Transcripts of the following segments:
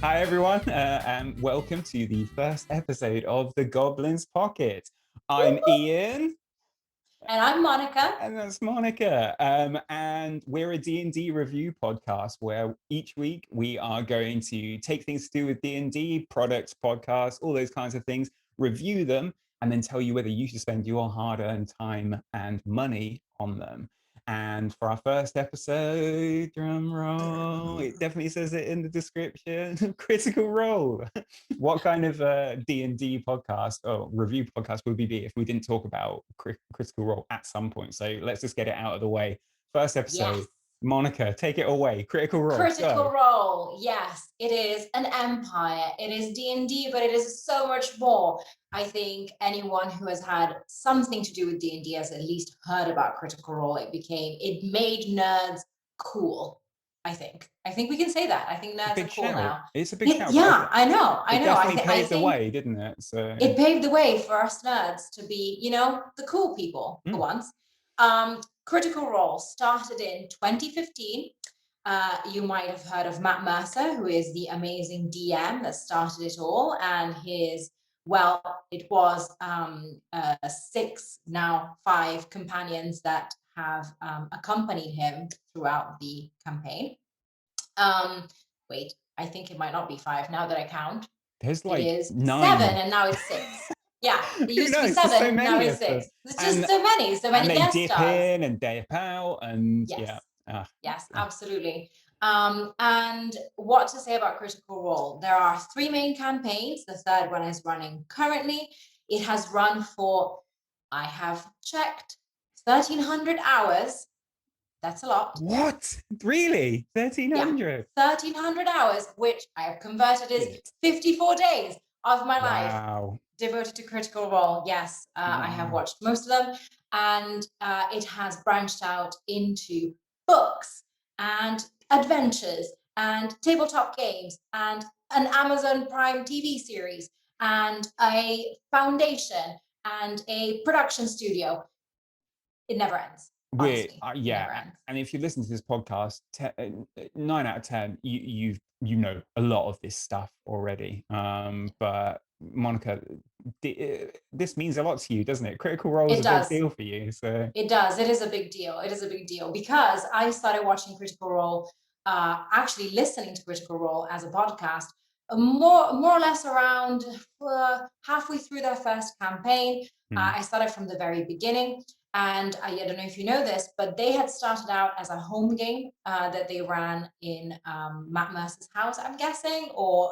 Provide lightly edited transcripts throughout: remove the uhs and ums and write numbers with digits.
Hi, everyone, and welcome to the first episode of the Goblins Pocket. I'm Ian. And I'm Monica. And that's Monica. And we're a D&D review podcast where each week we are going to take things to do with D&D, products, podcasts, all those kinds of things, review them, and then tell you whether you should spend your hard-earned time and money on them. And for our first episode, drum roll, it definitely says it in the description, Critical Role. What kind of D&D podcast or review podcast would we be if we didn't talk about Critical Role at some point? So let's just get it out of the way. First episode, Yes. Monica, take it away. Critical Role. Critical Role. Yes, it is an empire. It is D&D, but it is so much more. I think anyone who has had something to do with D&D has at least heard about Critical Role. It made nerds cool. I think we can say that. I think nerds are cool now. It's a big shout. Yeah, I know. It definitely paved the way, didn't it? So it paved the way for us nerds to be, the cool people for once. Critical Role started in 2015. You might have heard of Matt Mercer, who is the amazing DM that started it all, and it was 6, now 5 companions that have accompanied him throughout the campaign. Wait, I think it might not be 5 now that I count. There's it is 9. 7 and now it's 6. Yeah, it used to be 7, so now it's 6. There's just so many and they guest dip stars. in and dip out, and yes, absolutely. And what to say about Critical Role? There are 3 main campaigns. The third one is running currently. It has run for, I have checked, 1,300 hours. That's a lot. What? Really? 1,300? Yeah, 1,300 hours, which I have converted as 54 days of my life devoted to Critical Role. Yes, I have watched most of them, and it has branched out into books and adventures and tabletop games and an Amazon Prime TV series and a foundation and a production studio. It never ends. And if you listen to this podcast, 9 out of 10, you know a lot of this stuff already. But Monica, this means a lot to you, doesn't it? Critical Role is a big deal for you. So it does. It is a big deal. It is a big deal because I started watching Critical Role, actually listening to Critical Role as a podcast, more or less around halfway through their first campaign. I started from the very beginning. And I don't know if you know this, but they had started out as a home game that they ran in Matt Mercer's house, I'm guessing, or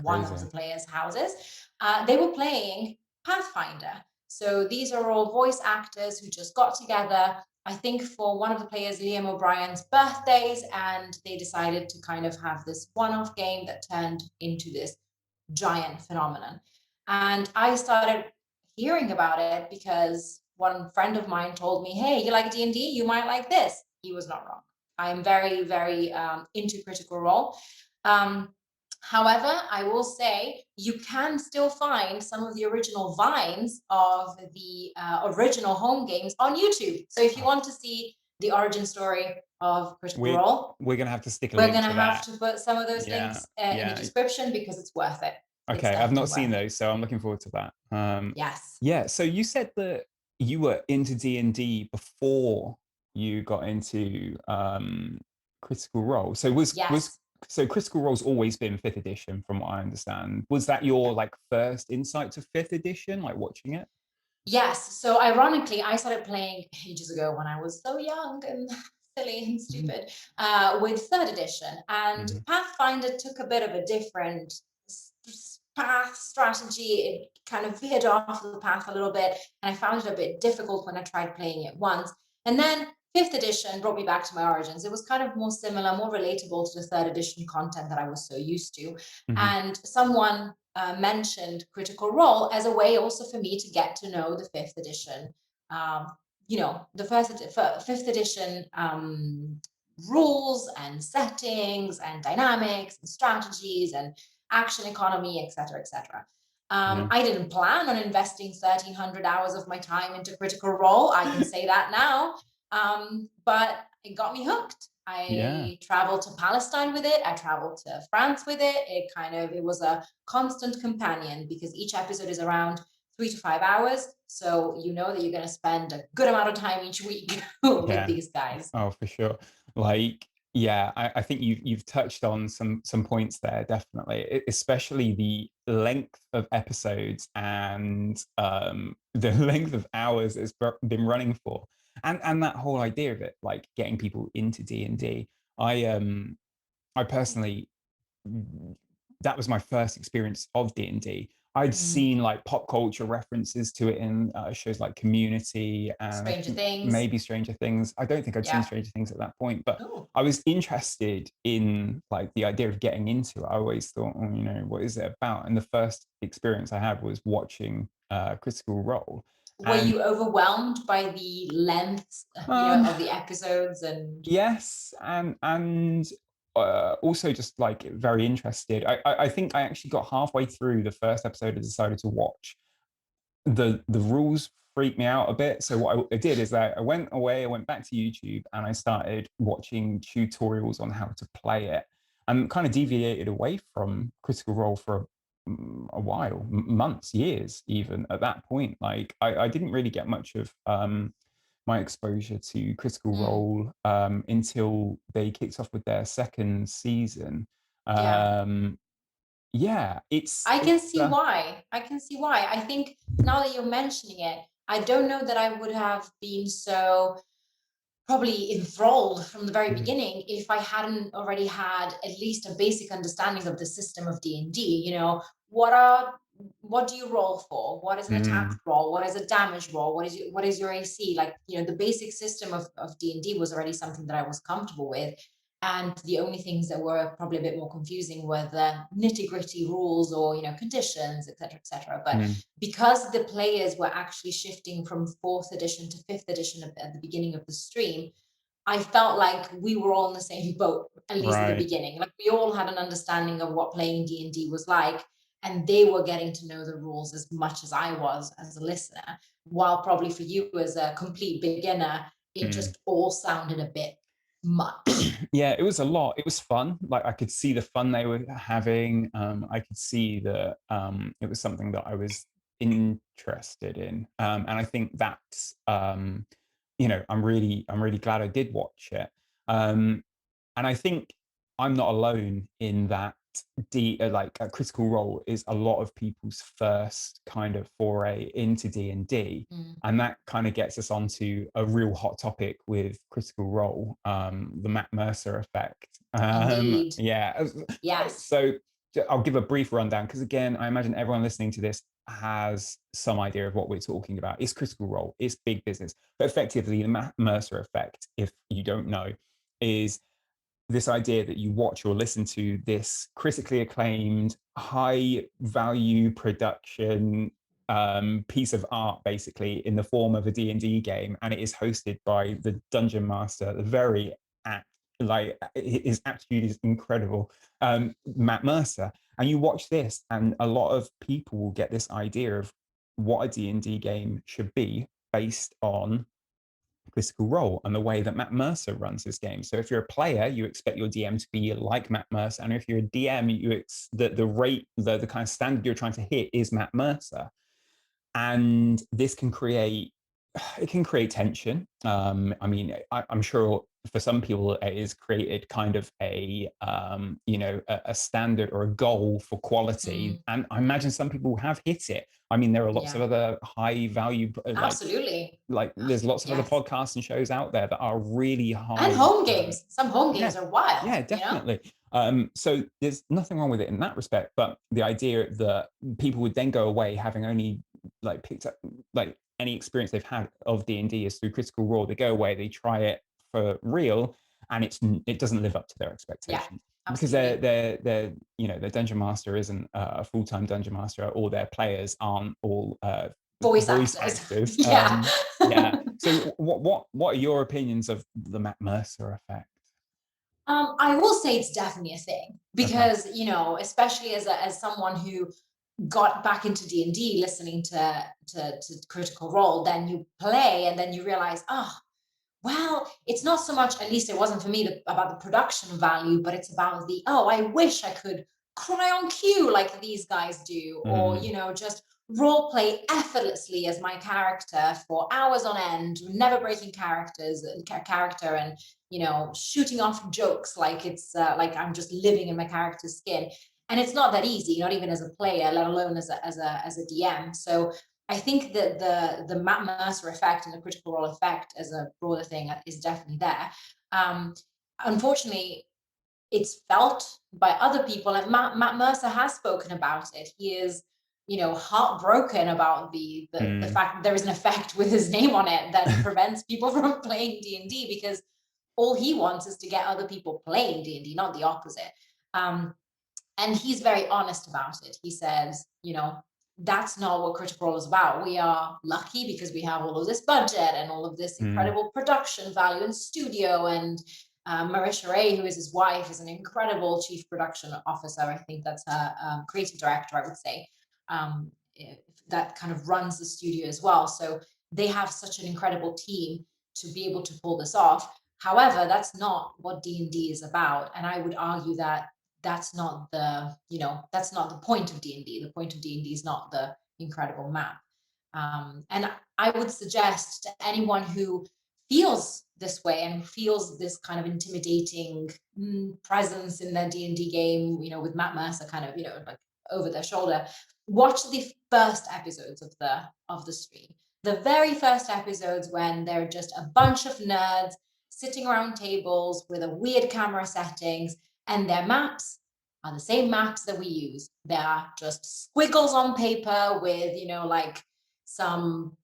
one of the players' houses. They were playing Pathfinder. So these are all voice actors who just got together, I think, for one of the players, Liam O'Brien's birthdays, and they decided to kind of have this one-off game that turned into this giant phenomenon. And I started hearing about it because one friend of mine told me, hey, you like D&D? You might like this. He was not wrong. I am very, very into Critical Role. However, I will say you can still find some of the original vines of the original home games on YouTube. So if you want to see the origin story of Critical Role, we're going to have to stick a link to that. We're going to have to put some of those links in the description because it's worth it. Okay, I've not seen those, so I'm looking forward to that. Yes. Yeah, so you said that you were into D&D before you got into Critical Role. So Critical Role's always been 5th edition, from what I understand. Was that your first insight to 5th edition, watching it? Yes. So ironically, I started playing ages ago when I was so young and silly and stupid with 3rd edition, and Pathfinder took a bit of a different path strategy. It kind of veered off the path a little bit, and I found it a bit difficult when I tried playing it once. And then 5th edition brought me back to my origins. It was kind of more similar, more relatable to the 3rd edition content that I was so used to. And someone mentioned Critical Role as a way also for me to get to know the 5th edition, the 5th edition rules and settings and dynamics and strategies and action economy, etc., etc. I didn't plan on investing 1,300 hours of my time into Critical Role. I can say that now. But it got me hooked. Yeah. I traveled to Palestine with it. I traveled to France with it. It was a constant companion because each episode is around 3 to 5 hours. So you know that you're going to spend a good amount of time each week with Yeah. these guys. Oh, for sure. Like, yeah, I think you've touched on some points there, definitely. Especially the length of episodes and the length of hours it's been running for, and that whole idea of it, like getting people into D&D. I personally that was my first experience of D&D. I'd Mm. seen like pop culture references to it in shows like Community and I Stranger think Things. maybe Stranger Things. I don't think I'd seen Yeah. Stranger Things at that point, but Oh, I was interested in like the idea of getting into it. I always thought, oh, what is it about? And the first experience I had was watching Critical Role. were And you overwhelmed by the lengths, um, of the episodes and yes, and also just like very interested. I think I actually got halfway through the first episode and decided to watch. The rules freaked me out a bit. So what I did is that I went away, I went back to YouTube and I started watching tutorials on how to play it and kind of deviated away from Critical Role for a while, months, years, even at that point. Like I didn't really get much of my exposure to Critical mm, Role until they kicked off with their second season. yeah. Um, yeah, I it's can see why. I can see why. I think now that you're mentioning it, I don't know that I would have been so probably enthralled from the very mm, beginning if I hadn't already had at least a basic understanding of the system of D&D. What are what do you roll for? What is an attack mm, roll? What is a damage roll? What is your AC? Like, the basic system of D&D was already something that I was comfortable with. And the only things that were probably a bit more confusing were the nitty-gritty rules or, conditions, etc., etc. But mm, because the players were actually shifting from fourth edition to fifth edition at the beginning of the stream, I felt like we were all in the same boat, at least at the right. beginning. Like we all had an understanding of what playing D&D was like, and they were getting to know the rules as much as I was as a listener. While probably for you as a complete beginner, it Mm. just all sounded a bit much. Yeah, it was a lot. It was fun. Like I could see the fun they were having. I could see that it was something that I was interested in. And I think that's I'm really glad I did watch it. Um, and I think I'm not alone in that like a Critical Role is a lot of people's first kind of foray into D&D, Mm, and that kind of gets us onto a real hot topic with Critical Role, the Matt Mercer effect. indeed. Yeah, Yes. so I'll give a brief rundown because again, I imagine everyone listening to this has some idea of what we're talking about. It's Critical Role, it's big business, but effectively the Matt Mercer effect, if you don't know, is this idea that you watch or listen to this critically acclaimed, high value production piece of art, basically in the form of a D&D game, and it is hosted by the dungeon master, the very apt, like his aptitude is incredible, Matt Mercer. And you watch this, and a lot of people will get this idea of what a D&D game should be based on Critical Role and the way that Matt Mercer runs his game. So if you're a player, you expect your DM to be like Matt Mercer, and if you're a DM, the rate, the kind of standard you're trying to hit is Matt Mercer, and this can create tension. I mean, I'm sure for some people it has created kind of a standard or a goal for quality, Mm, and I imagine some people have hit it. I mean, there are lots of yeah. other high value Absolutely. there's lots of other Yes. podcasts and shows out there that are really And high. home games. Some home Yeah, games are wild, yeah, you know? definitely. So there's nothing wrong with it in that respect, but the idea that people would then go away having only like picked up like any experience they've had of D&D is through Critical Role. They go away, they try it for real, and it doesn't live up to their Yeah, expectations because absolutely. they're their dungeon master isn't a full-time dungeon master, or their players aren't all Voice voice actors. actors. Yeah. Yeah. So what are your opinions of the Matt Mercer effect? I will say it's definitely a thing Okay. because, especially as someone who got back into D&D listening to Critical Role, then you play and then you realize, oh, Well, it's not so much, at least it wasn't for me, about the production value, but it's about the, oh, I wish I could cry on cue like these guys do, or, Mm, just role play effortlessly as my character for hours on end, never breaking character, and, shooting off jokes like it's like I'm just living in my character's skin. And it's not that easy, not even as a player, let alone as a DM. So I think that the Matt Mercer effect and the critical role effect as a broader thing is definitely there. Um, Unfortunately, it's felt by other people, and Matt Mercer has spoken about it. He is, heartbroken about the mm, fact that there is an effect with his name on it that prevents people from playing D&D, because all he wants is to get other people playing D&D, not the opposite. Um, and he's very honest about it. He says, that's not what Critical Role is about. We are lucky because we have all of this budget and all of this mm, incredible production value in studio. And Marisha Ray, who is his wife, is an incredible chief production officer. I think that's her creative director, I would say, um, that kind of runs the studio as well. So they have such an incredible team to be able to pull this off. However, that's not what D&D is about. And I would argue that that's not the point of D&D. The point of D&D is not the incredible map. And I would suggest to anyone who feels this way and feels this kind of intimidating presence in their D&D game, with Matt Mercer kind of, like over their shoulder, watch the first episodes of the stream. The very first episodes, when they're just a bunch of nerds sitting around tables with a weird camera settings, and their maps are the same maps that we use. They are just squiggles on paper with, like some,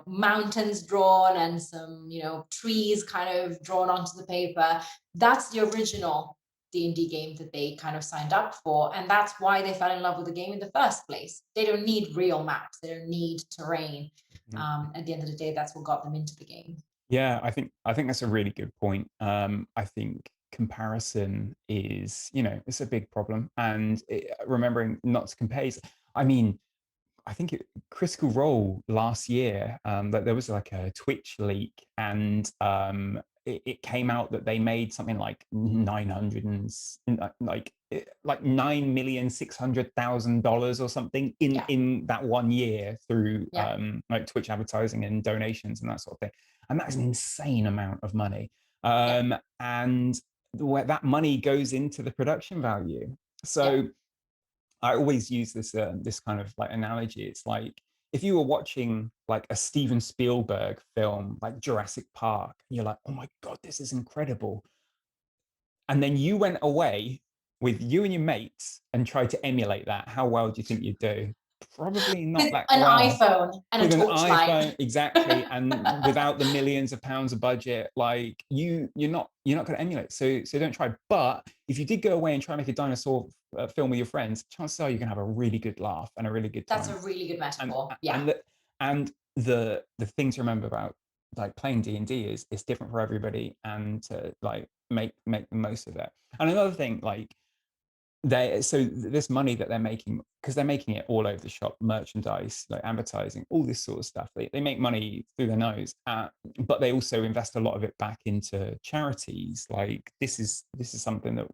mountains drawn and some, trees kind of drawn onto the paper. That's the original D&D game that they kind of signed up for. And that's why they fell in love with the game in the first place. They don't need real maps. They don't need terrain. mm. At the end of the day, that's what got them into the game. Yeah, I think that's a really good point. I think comparison is, it's a big problem, and remembering not to compare. I mean, I think Critical Role last year, that there was like a Twitch leak, and it came out that they made something like 900 and like $9,600,000 or something in Yeah. that one year through Yeah. like Twitch advertising and donations and that sort of thing, and that is an insane amount of money. Yeah. And where that money goes into the production value. Yeah. So I always use this kind of like analogy. It's like if you were watching like a Steven Spielberg film like Jurassic Park, and you're like, oh my God, this is incredible. And then you went away with you and your mates and tried to emulate that. How well do you think you'd do? Probably not With that an well. iPhone and a With an torchlight. iPhone, exactly, and without the millions of pounds of budget, like you're not going to emulate. So don't try. But if you did go away and try and make a dinosaur film with your friends, chances are you're going to have a really good laugh and a really good That's time. a really good and metaphor. Yeah. and the the thing to remember about like playing D&D is it's different for everybody, and to like make the most of it. And another thing, like this money that they're making, because they're making it all over the shop, merchandise, like advertising, all this sort of stuff, they make money through their nose, but they also invest a lot of it back into charities. Like this is something that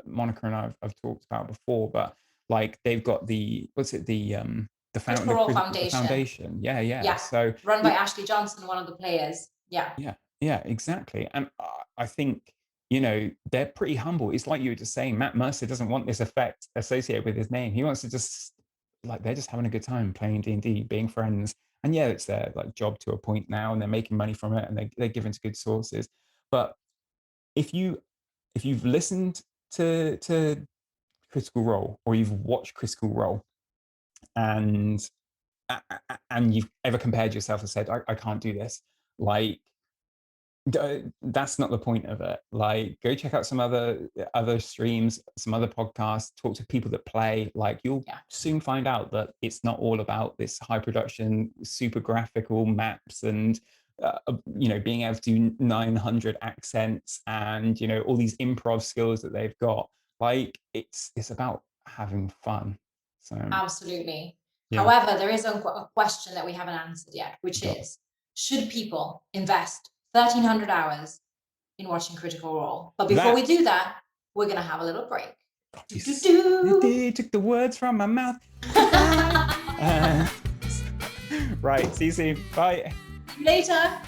Monica and I've talked about before, but like they've got the what's it the fountain Critical Role the Foundation. foundation, yeah, Yeah. so Run by Ashley Johnson, one of the players. Yeah. yeah, yeah, exactly. And I think, they're pretty humble. It's like you were just saying, Matt Mercer doesn't want this effect associated with his name. He wants to just, like, they're just having a good time playing D&D, being friends. And yeah, it's their like job to a point now, and they're making money from it, and they're given to good sources. But if you've listened to Critical Role, or you've watched Critical Role, and and you've ever compared yourself and said, I can't do this, like that's not the point of it. Like, go check out some other streams, some other podcasts, talk to people that play. Like, you'll Yeah. soon find out that it's not all about this high production, super graphical maps, and being able to do 900 accents, and all these improv skills that they've got. Like, it's about having fun. So Absolutely. yeah, However, there is a question that we haven't answered yet, which go. is, should people invest 1,300 hours in watching Critical Role. But before we do that, we're going to have a little break. You took the words from my mouth. Right, see you soon. Bye. See you later.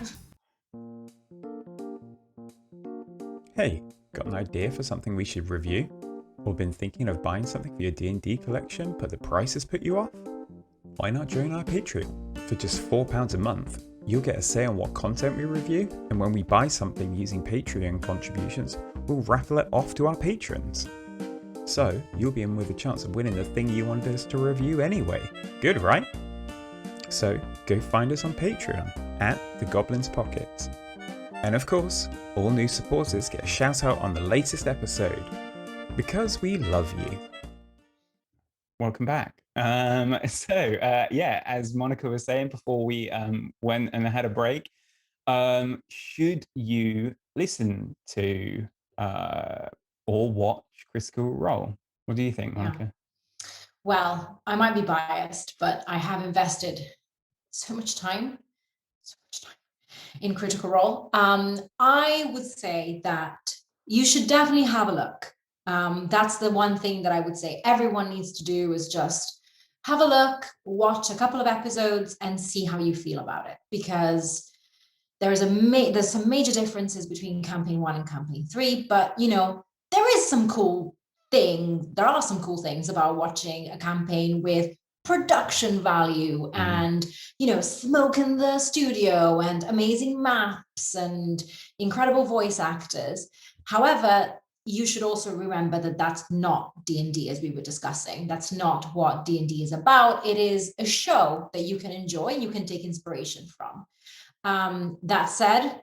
Hey, got an idea for something we should review? Or been thinking of buying something for your D&D collection, but the price has put you off? Why not join our Patreon? For just £4 a month, you'll get a say on what content we review, and when we buy something using Patreon contributions, we'll raffle it off to our patrons. So, you'll be in with a chance of winning the thing you wanted us to review anyway. Good, right? So, go find us on Patreon at the Goblins Pockets. And of course, all new supporters get a shout out on the latest episode. Because we love you. Welcome back. As Monica was saying before we went and had a break, should you listen to or watch Critical Role? What do you think, Monica? Yeah. Well, I might be biased, but I have invested so much time in Critical Role. I would say that you should definitely have a look. That's the one thing that I would say everyone needs to do is just have a look, watch a couple of episodes and see how you feel about it. Because there's some major differences between campaign 1 and campaign 3, but there are some cool things about watching a campaign with production value and smoke in the studio and amazing maps and incredible voice actors. However, you should also remember that that's not D&D, as we were discussing. That's not what D&D is about. It is a show that you can enjoy and you can take inspiration from. That said,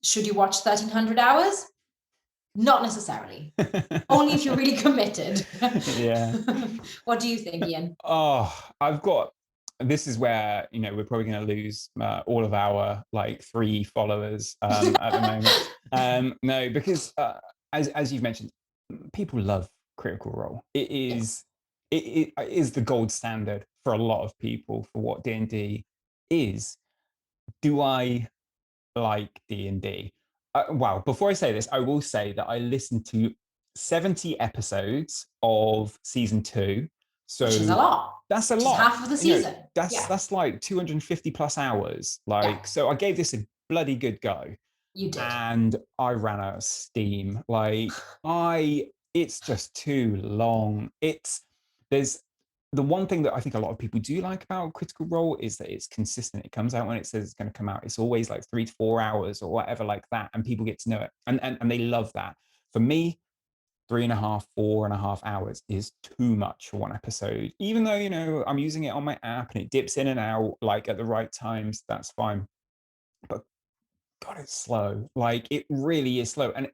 should you watch 1,300 hours? Not necessarily. Only if you're really committed. Yeah. What do you think, Ian? This is where we're probably going to lose all of our 3 followers at the moment. No, because as you've mentioned, people love Critical Role. It is it is the gold standard for a lot of people for what D&D is. Do I like D&D? Well, before I say this, I will say that I listened to 70 episodes of season 2. So which is a lot. That's a Which lot. is half of the season. That's like 250 plus hours. So I gave this a bloody good go. You did. And I ran out of steam. It's just too long. There's the one thing that I think a lot of people do like about Critical Role is that it's consistent. It comes out when it says it's going to come out. It's always 3 to 4 hours or whatever like that, and people get to know it, and they love that. For me, 3.5, 4.5 hours is too much for one episode. Even though I'm using it on my app and it dips in and out at the right times, that's fine. But God, it's slow. It really is slow, and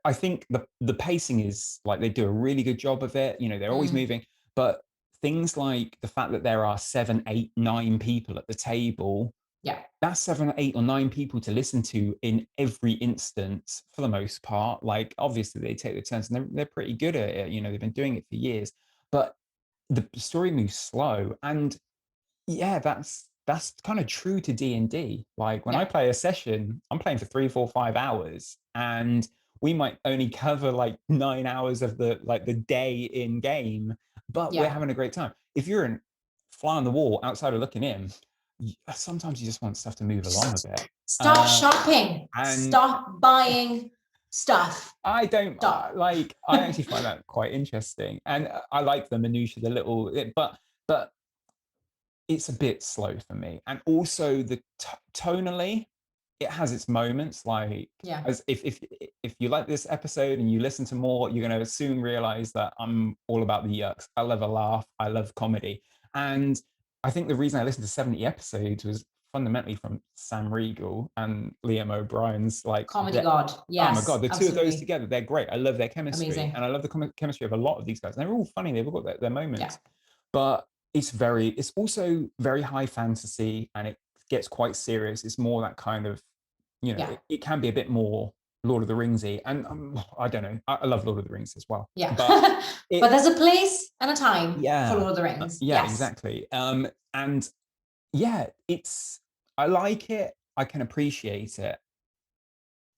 I think the pacing is they do a really good job of it. They're always moving, but things like the fact that there are 7, 8, 9 people at the table. Yeah, that's 7, 8, or 9 people to listen to in every instance for the most part. Obviously they take the turns and they're pretty good at it. They've been doing it for years, but the story moves slow, and that's kind of true to D&D. When I play a session, I'm playing for 3, 4, 5 hours, and we might only cover 9 hours of the day in game, but we're having a great time. If you're a fly on the wall outsider looking in, sometimes you just want stuff to move along a bit. Stop shopping and stop buying stuff. I don't I actually find that quite interesting, and I like the minutiae, the little but it's a bit slow for me. And also the tonally, it has its moments. As if you like this episode and you listen to more, you're going to soon realize that I'm all about the yucks. I love a laugh. I love comedy. And I think the reason I listened to 70 episodes was fundamentally from Sam Riegel and Liam O'Brien's comedy god. Yes. Oh my God, the two of those together, they're great. I love their chemistry. Amazing. And I love the chemistry of a lot of these guys. And they're all funny. They've all got their moments. But it's also very high fantasy, and it gets quite serious. It's more that kind of, it can be a bit more Lord of the Ringsy, and I don't know. I love Lord of the Rings as well. Yeah, but there's a place and a time for Lord of the Rings. Exactly. And I like it. I can appreciate it.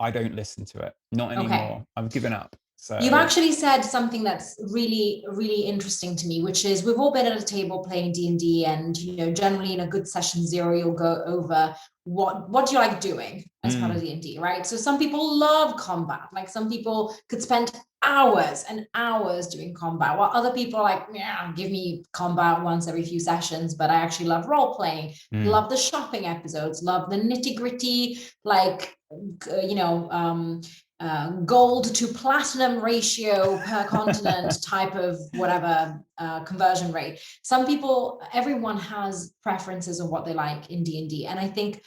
I don't listen to it. Not Okay. anymore. I've given up. You've So actually said something that's really, really interesting to me, which is we've all been at a table playing D&D, and generally in a good session zero, you'll go over what do you like doing as part of D&D, right? So some people love combat, like some people could spend hours and hours doing combat, while other people are like, yeah, give me combat once every few sessions, but I actually love role playing, love the shopping episodes, love the nitty gritty, like gold to platinum ratio per continent type of whatever conversion rate. Some people, everyone has preferences of what they like in D&D, and I think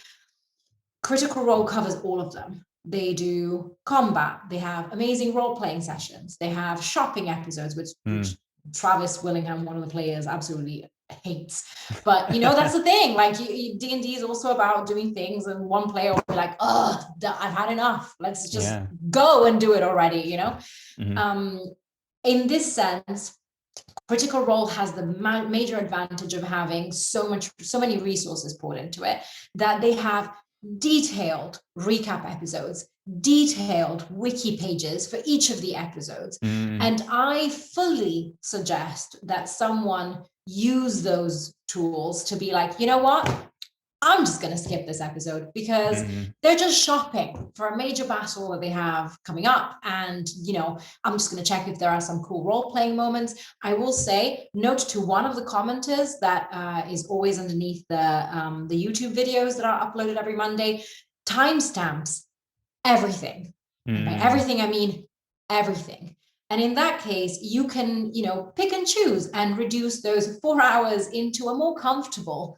Critical Role covers all of them. They do combat, they have amazing role-playing sessions, they have shopping episodes, which Travis Willingham, one of the players, absolutely hates. But that's the thing, like D&D is also about doing things, and one player will be like, oh, I've had enough, let's just go and do it already. In this sense, Critical Role has the major advantage of having so many resources poured into it, that they have detailed recap episodes, detailed wiki pages for each of the episodes. And I fully suggest that someone use those tools to be like, you know what? I'm just going to skip this episode because they're just shopping for a major battle that they have coming up. And, I'm just going to check if there are some cool role-playing moments. I will say, note to one of the commenters that is always underneath the YouTube videos that are uploaded every Monday, timestamps everything. And by everything, I mean everything. And in that case, you can, pick and choose and reduce those 4 hours into a more comfortable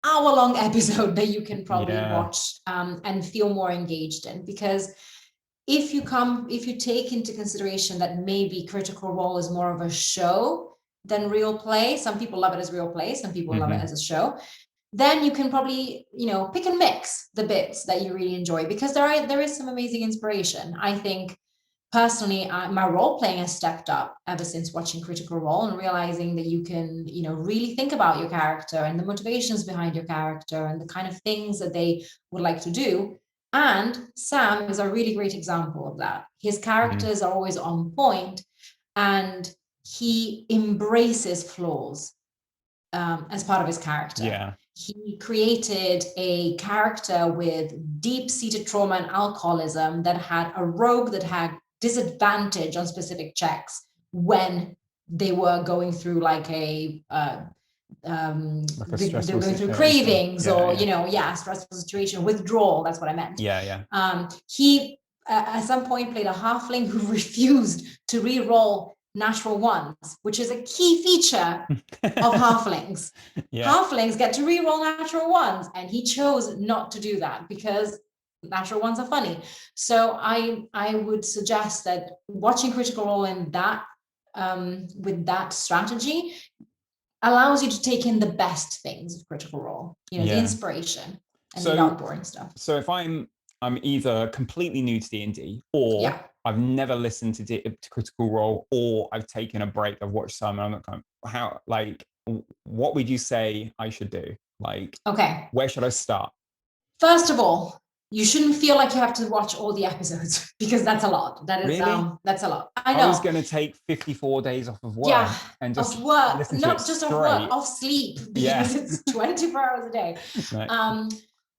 hour-long episode that you can probably watch and feel more engaged in. Because if you take into consideration that maybe Critical Role is more of a show than real play, some people love it as real play, some people love it as a show, then you can probably pick and mix the bits that you really enjoy, because there is some amazing inspiration. I think personally, my role playing has stepped up ever since watching Critical Role and realizing that you can, really think about your character and the motivations behind your character and the kind of things that they would like to do. And Sam is a really great example of that. His characters are always on point, and he embraces flaws as part of his character. Yeah. He created a character with deep-seated trauma and alcoholism that had a rogue that had disadvantage on specific checks when they were going through like a they're going through cravings or stressful situation, withdrawal, that's what I meant. He at some point played a halfling who refused to re-roll natural ones, which is a key feature of halflings. Halflings get to re-roll natural ones, and he chose not to do that because natural ones are funny. So I would suggest that watching Critical Role in that with that strategy allows you to take in the best things of Critical Role, the inspiration and the non-boring stuff. So if I'm either completely new to D&D, or I've never listened to Critical Role, or I've taken a break, I've watched some, and I'm like, what would you say I should do? Like, where should I start? First of all, you shouldn't feel like you have to watch all the episodes, because that's a lot. That is that's a lot. I know. I was going to take 54 days off of work and just listen to not it just straight. Off work, off sleep, because it's 24 hours a day.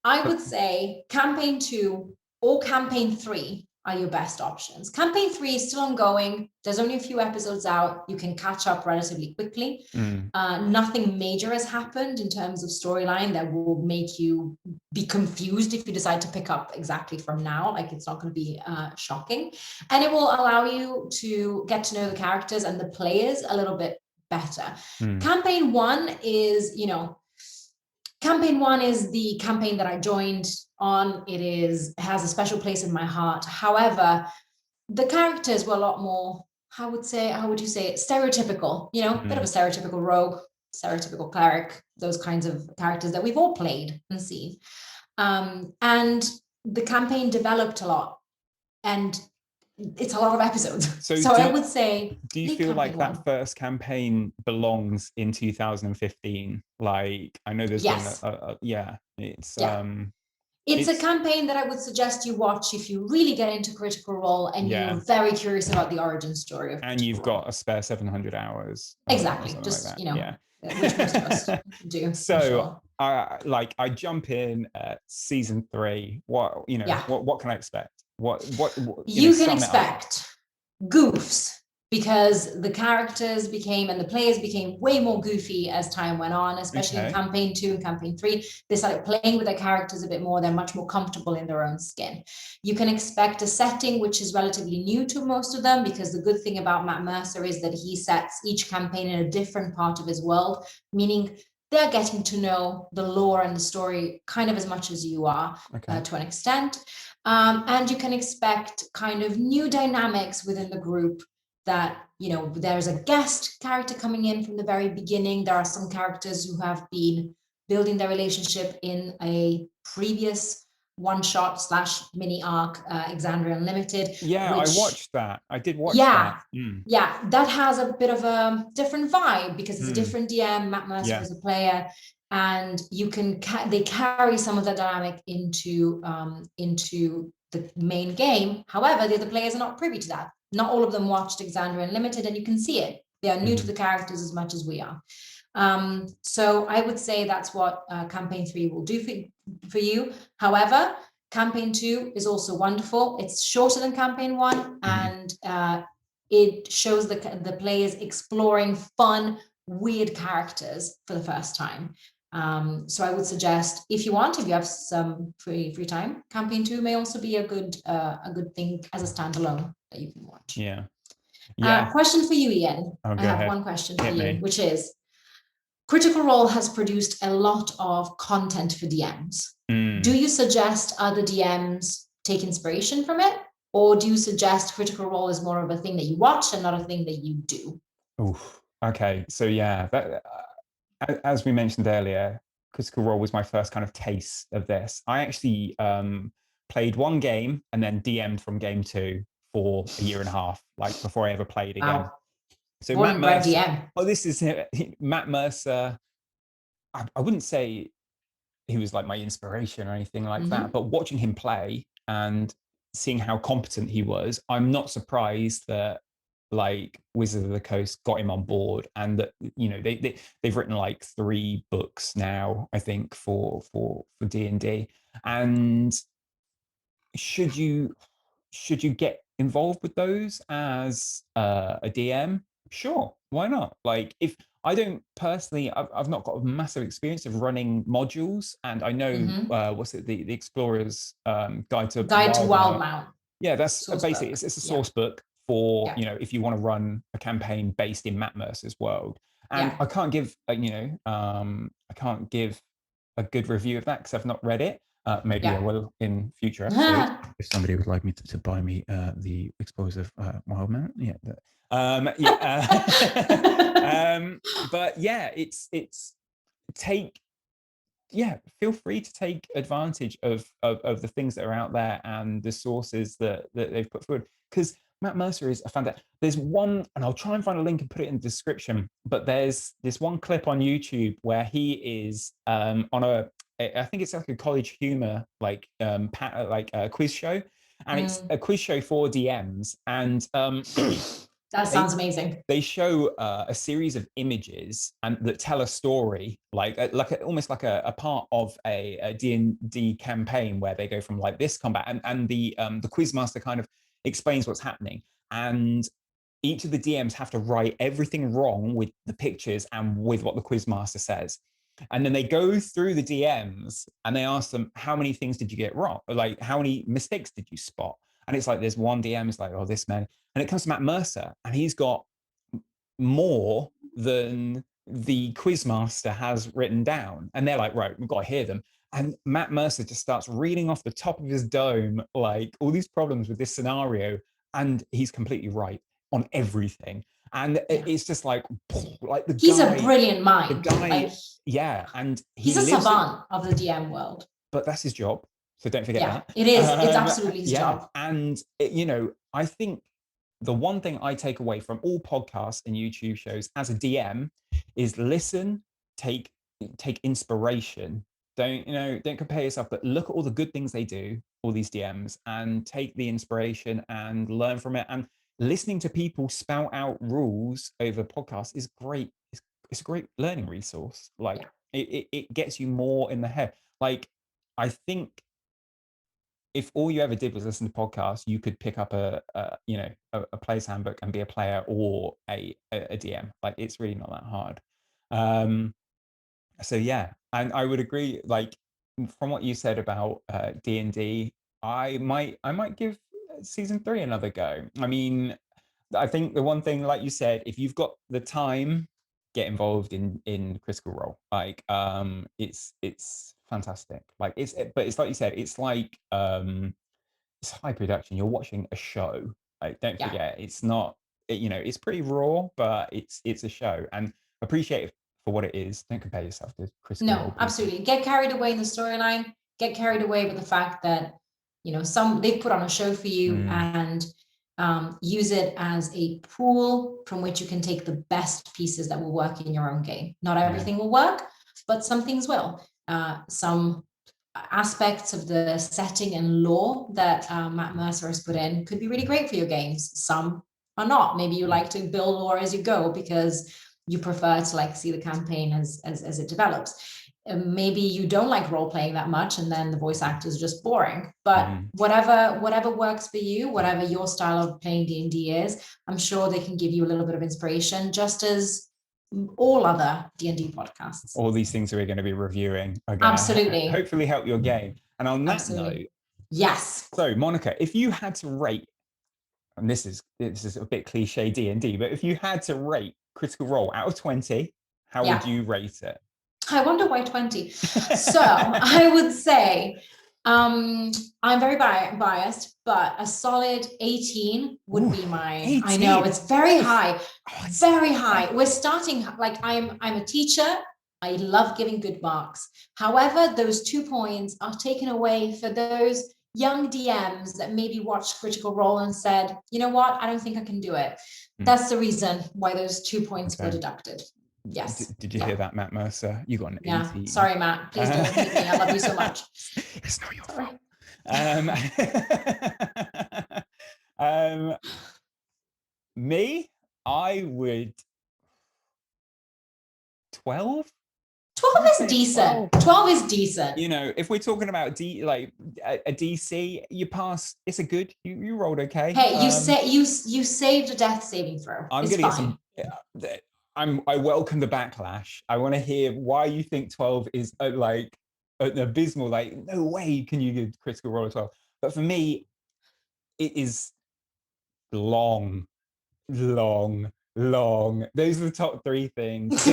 I would say campaign 2 or campaign 3 are your best options. Campaign 3 is still ongoing. There's only a few episodes out. You can catch up relatively quickly. Nothing major has happened in terms of storyline that will make you be confused if you decide to pick up exactly from now. Like, it's not going to be shocking. And it will allow you to get to know the characters and the players a little bit better. Campaign 1 is, Campaign 1 is the campaign that I joined on. It has a special place in my heart. However, the characters were a lot more, how would you say it, stereotypical, bit of a stereotypical rogue, stereotypical cleric, those kinds of characters that we've all played and seen. And the campaign developed a lot, and it's a lot of episodes. So I would say, do you feel like that first campaign belongs in 2015? Like, I know there's been it's It's a campaign that I would suggest you watch if you really get into Critical Role and you're very curious about the origin story of and Critical you've Role. got a spare 700 hours Exactly. or something Just, like that. you know, which most of us do. So sure. I jump in at season 3. What, you know, Yeah. what can I expect? What you can expect goofs, because the characters became and the players became way more goofy as time went on, especially in campaign 2 and campaign 3. They started playing with their characters a bit more. They're much more comfortable in their own skin. You can expect a setting which is relatively new to most of them, because the good thing about Matt Mercer is that he sets each campaign in a different part of his world, meaning they're getting to know the lore and the story kind of as much as you are, to an extent. And you can expect kind of new dynamics within the group, that, you know, there's a guest character coming in from the very beginning. There are some characters who have been building their relationship in a previous one-shot / mini arc, Exandria Unlimited. Yeah, which, I watched that. I did watch that. Yeah, that has a bit of a different vibe, because it's a different DM. Matt Mercer is a player, and you can they carry some of the dynamic into the main game. However, the other players are not privy to that. Not all of them watched Exandria Unlimited, and you can see it. They are new to the characters as much as we are. So I would say that's what campaign 3 will do for you. However, campaign 2 is also wonderful. It's shorter than campaign 1, and it shows the players exploring fun, weird characters for the first time. So I would suggest, if you have some free time, campaign 2 may also be a good thing as a standalone that you can watch. Question for you, Ian. I have one question for you, which is, Critical Role has produced a lot of content for DMs. Do you suggest other DMs take inspiration from it? Or do you suggest Critical Role is more of a thing that you watch and not a thing that you do? Okay. So yeah, as we mentioned earlier, Critical Role was my first kind of taste of this. I actually played one game and then DM'd from game 2 for a year and a half, like before I ever played again. So Matt Mercer. Oh, this is Matt Mercer. I wouldn't say he was like my inspiration or anything like that, but watching him play and seeing how competent he was, I'm not surprised that like Wizard of the Coast got him on board, and that, you know, they've written like 3 books now, I think, for D&D. And should you get involved with those as a DM? Sure, why not? Like, if I don't personally, I've not got a massive experience of running modules, and I know what's it, the Explorer's Guide to Wildemount. Yeah, that's basically it's a source book for, you know, if you want to run a campaign based in Matt Mercer's world. And I can't give I can't give a good review of that because I've not read it. Maybe I will in future episodes if somebody would like me to buy me the Explorers of Wildemount. But yeah, it's feel free to take advantage of the things that are out there and the sources that they've put forward, because Matt Mercer is a fan. There's one, and I'll try and find a link and put it in the description, but there's this one clip on YouTube where he is on I think it's like a college humor quiz show, and it's a quiz show for DMs, and that sounds amazing. They show a series of images and that tell a story, almost like a part of a D&D campaign, where they go from like this combat, and the quizmaster kind of explains what's happening, and each of the DMs have to write everything wrong with the pictures and with what the quizmaster says. And then they go through the DMs and they ask them, how many things did you get wrong? Like, how many mistakes did you spot? And it's like, there's one DM is like, oh, this many. And it comes to Matt Mercer, and he's got more than the quizmaster has written down. And they're like, right, we've got to hear them. And Matt Mercer just starts reading off the top of his dome, like, all these problems with this scenario. And he's completely right on everything. And it's just like the he's a brilliant mind. The guy, and he's a savant of the DM world. But that's his job, so don't forget that. It is. It's absolutely his job. And you know, I think the one thing I take away from all podcasts and YouTube shows as a DM is listen, take inspiration, don't compare yourself, but look at all the good things they do, all these DMs, and take the inspiration and learn from it. And listening to people spout out rules over podcasts is great. It's a great learning resource. Like Yeah. it gets you more in the head. Like I think if all you ever did was listen to podcasts, you could pick up a player's handbook and be a player or a DM. Like it's really not that hard. So yeah, and I would agree. Like from what you said about D&D, I might give season 3 another go. I mean, I think the one thing, like you said, if you've got the time, get involved in Critical Role. Like it's fantastic. Like but it's like you said, it's like it's high production. You're watching a show. Like don't Yeah. forget, it's not it's pretty raw, but it's a show, and appreciate it for what it is. Don't compare yourself to Critical Role No, people. absolutely. Get carried away in the storyline. Get carried away with the fact that some they've put on a show for you, and use it as a pool from which you can take the best pieces that will work in your own game. Not everything will work, but some things will. Some aspects of the setting and lore that Matt Mercer has put in could be really great for your games. Some are not. Maybe you like to build lore as you go because you prefer to like see the campaign as it develops. Maybe you don't like role playing that much, and then the voice actors are just boring. But whatever works for you, whatever your style of playing D&D is, I'm sure they can give you a little bit of inspiration, just as all other D&D podcasts. All these things we're going to be reviewing are going Absolutely. to hopefully help your game. And on that Absolutely. note, Yes. so Monica, if you had to rate, and this is a bit cliche D&D, but if you had to rate Critical Role out of 20, how would you rate it? I wonder why 20. So I would say I'm very biased, but a solid 18 would be my 18. I know it's very high. Very high. We're starting like I'm a teacher. I love giving good marks. However, those 2 points are taken away for those young DMs that maybe watched Critical Role and said, you know what, I don't think I can do it. That's the reason why those 2 points were deducted. Yes. Did you hear that, Matt Mercer? You got an 18. Sorry, Matt. Please don't hate me. I love you so much. It's not your fault. Me, I would 12. 12 is decent. 12 is decent. If we're talking about a DC, you passed. It's a good. You rolled okay. Hey, you saved a death saving throw. I'm gonna get some. I welcome the backlash. I want to hear why you think 12 is like an abysmal. Like, no way can you give Critical Role a 12. But for me, it is long. Those are the top 3 things.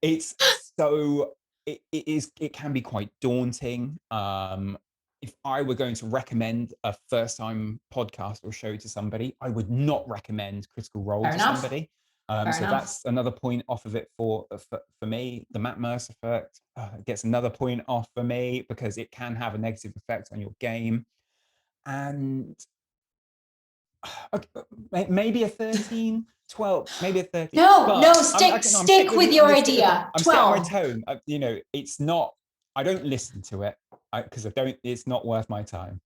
It's so it can be quite daunting. If I were going to recommend a first time podcast or show to somebody, I would not recommend Critical Role to somebody. So that's another point off of it for me. The Matt Mercer effect gets another point off for me because it can have a negative effect on your game. And maybe a 13, 12, maybe a 13. No, stick with your idea. I'm 12. setting my tone. It's not, I don't listen to it because it's not worth my time.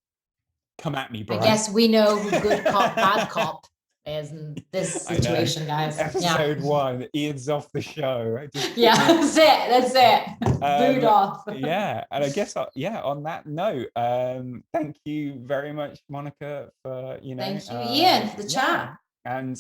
Come at me, bro. I guess we know who good cop, bad cop is in this situation, guys. Episode 1, Ian's off the show. That's it. Boot off. Yeah, and I guess on that note, thank you very much, Monica, for thank you, Ian, for the chat. And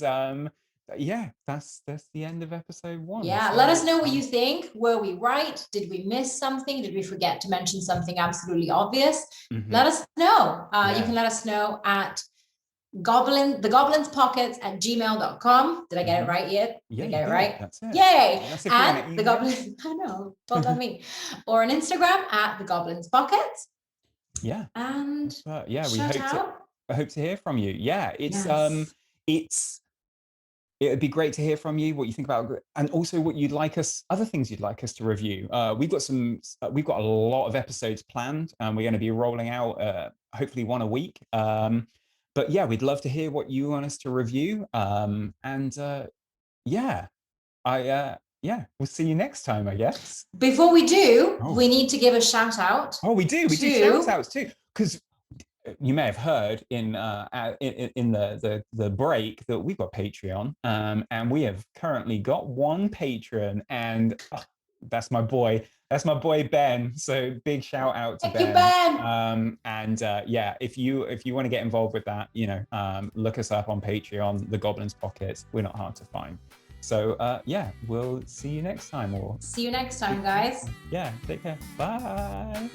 that's the end of episode 1. Yeah, let us know what you think. Were we right? Did we miss something? Did we forget to mention something absolutely obvious? Let us know. You can let us know at the Goblins Pockets at gmail.com. Did I get it right yet? Yeah, I get it right. That's it. Yay! And the Goblins, I know, well done me. Or on Instagram at the Goblins Pockets. Yeah. And we hope to hear from you. Yeah, it'd be great to hear from you what you think about, and also what other things you'd like us to review. We've got a lot of episodes planned, and we're going to be rolling out hopefully 1 a week. But yeah, we'd love to hear what you want us to review. yeah, we'll see you next time, I guess. Before we do, Oh. we need to give a shout out. Oh, we do shout outs too, because you may have heard in the break that we've got Patreon, and we have currently got one patron, and that's my boy. That's my boy Ben. So big shout out to Thank you, Ben. Ben. And yeah, if you want to get involved with that, look us up on Patreon, the Goblins Pockets. We're not hard to find. So yeah, we'll see you next time. Or See you next time, guys. yeah, take care. Bye.